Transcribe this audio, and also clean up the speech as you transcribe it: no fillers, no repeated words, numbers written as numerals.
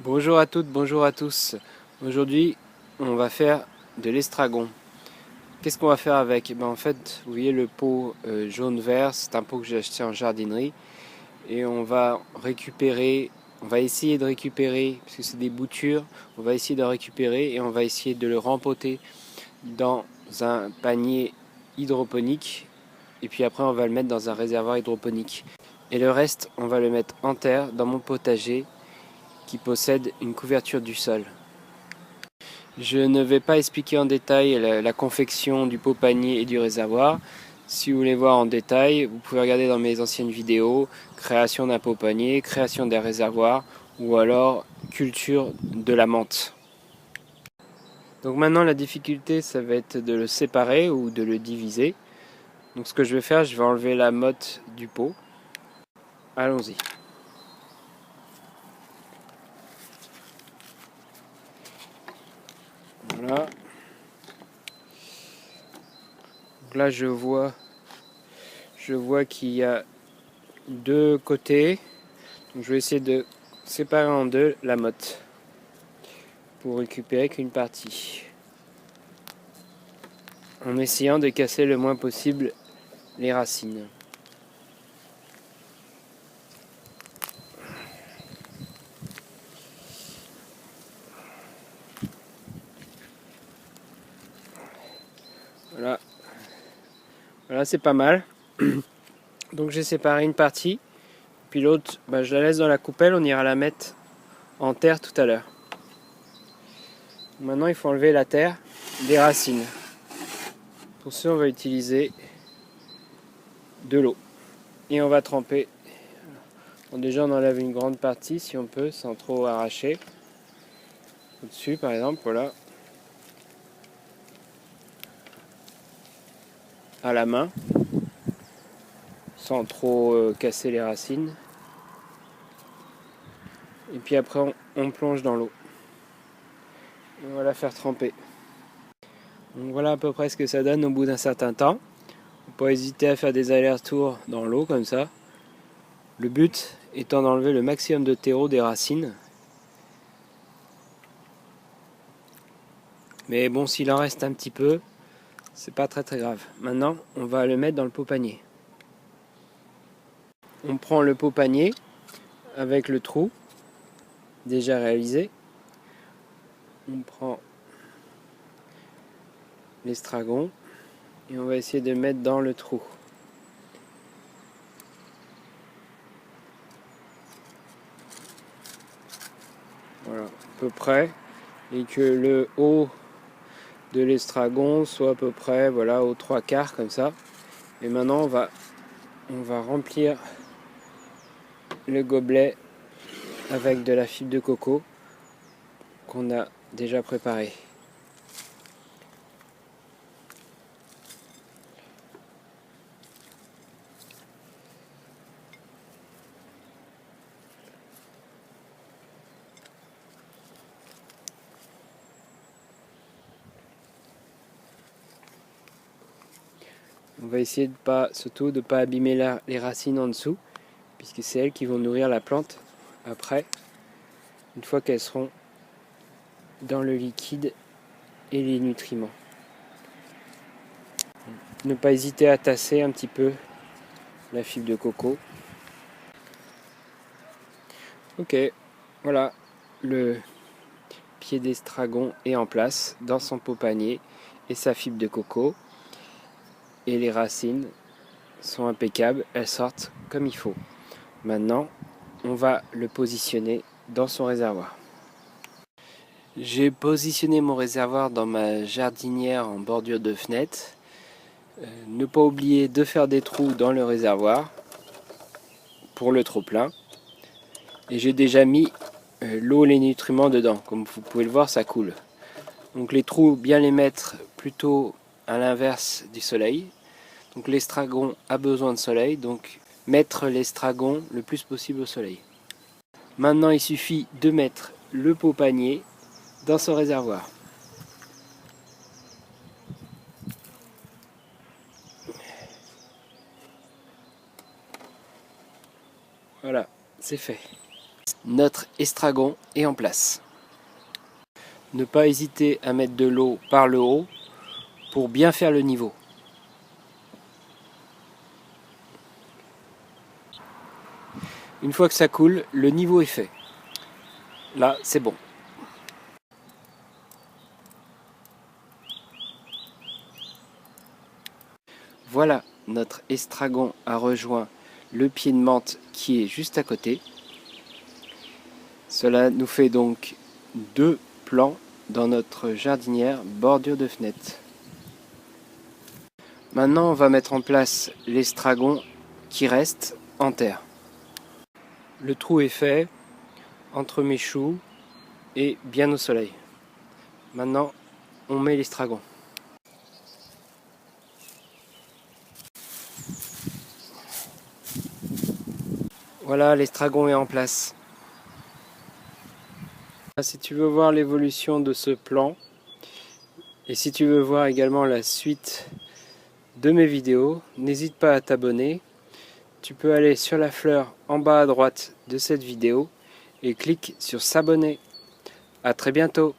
Bonjour à toutes, bonjour à tous. Aujourd'hui, on va faire de l'estragon. Qu'est-ce qu'on va faire avec? En fait, vous voyez le pot jaune-vert, c'est un pot que j'ai acheté en jardinerie. Et on va essayer de récupérer, parce que c'est des boutures, on va essayer de récupérer et on va essayer de le rempoter dans un panier hydroponique. Et puis après, on va le mettre dans un réservoir hydroponique. Et le reste, on va le mettre en terre dans mon potager qui possède une couverture du sol. Je ne vais pas expliquer en détail la confection du pot panier et du réservoir. Si vous voulez voir en détail, vous pouvez regarder dans mes anciennes vidéos, création d'un pot panier, création d'un réservoir ou alors culture de la menthe. Donc maintenant la difficulté ça va être de le séparer ou de le diviser. Donc ce que je vais faire, je vais enlever la motte du pot. Allons-y. Voilà. Donc là je vois qu'il y a deux côtés. Donc je vais essayer de séparer en deux la motte pour récupérer qu'une partie. En essayant de casser le moins possible les racines. Voilà, voilà c'est pas mal. Donc j'ai séparé une partie, puis l'autre, je la laisse dans la coupelle, on ira la mettre en terre tout à l'heure. Maintenant il faut enlever la terre des racines. Pour ça on va utiliser de l'eau. Et on va tremper. Bon, déjà on enlève une grande partie si on peut, sans trop arracher. Au-dessus par exemple, voilà. À la main, sans trop casser les racines. Et puis après on plonge dans l'eau. On va la faire tremper. Donc voilà à peu près ce que ça donne au bout d'un certain temps. Faut pas hésiter à faire des allers-retours dans l'eau comme ça. Le but étant d'enlever le maximum de terreau des racines. Mais bon, s'il en reste un petit peu, c'est pas très grave. Maintenant, on va le mettre dans le pot panier. On prend le pot panier avec le trou déjà réalisé. On prend l'estragon et on va essayer de le mettre dans le trou. Voilà, à peu près. Et que le haut de l'estragon soit à peu près voilà, aux 3/4 comme ça. Et maintenant on va remplir le gobelet avec de la fibre de coco qu'on a déjà préparée. On va essayer surtout de ne pas abîmer les racines en dessous, puisque c'est elles qui vont nourrir la plante après, une fois qu'elles seront dans le liquide et les nutriments. Ne pas hésiter à tasser un petit peu la fibre de coco. Ok, voilà, le pied d'estragon est en place dans son pot panier et sa fibre de coco. Et les racines sont impeccables, elles sortent comme il faut. Maintenant, on va le positionner dans son réservoir. J'ai positionné mon réservoir dans ma jardinière en bordure de fenêtre. Ne pas oublier de faire des trous dans le réservoir pour le trop plein. Et j'ai déjà mis l'eau et les nutriments dedans. Comme vous pouvez le voir, ça coule. Donc les trous, bien les mettre plutôt à l'inverse du soleil. Donc l'estragon a besoin de soleil, donc mettre l'estragon le plus possible au soleil. Maintenant il suffit de mettre le pot panier dans son réservoir. Voilà, c'est fait. notre estragon est en place. Ne pas hésiter à mettre de l'eau par le haut pour bien faire le niveau. Une fois que ça coule, le niveau est fait. Là, c'est bon. Voilà, notre estragon a rejoint le pied de menthe qui est juste à côté. Cela nous fait donc 2 plants dans notre jardinière bordure de fenêtre. Maintenant, on va mettre en place l'estragon qui reste en terre. Le trou est fait entre mes choux et bien au soleil. Maintenant, on met l'estragon. Voilà, l'estragon est en place. Si tu veux voir l'évolution de ce plant et si tu veux voir également la suite de mes vidéos, n'hésite pas à t'abonner. Tu peux aller sur la fleur en bas à droite de cette vidéo et clique sur s'abonner. À très bientôt.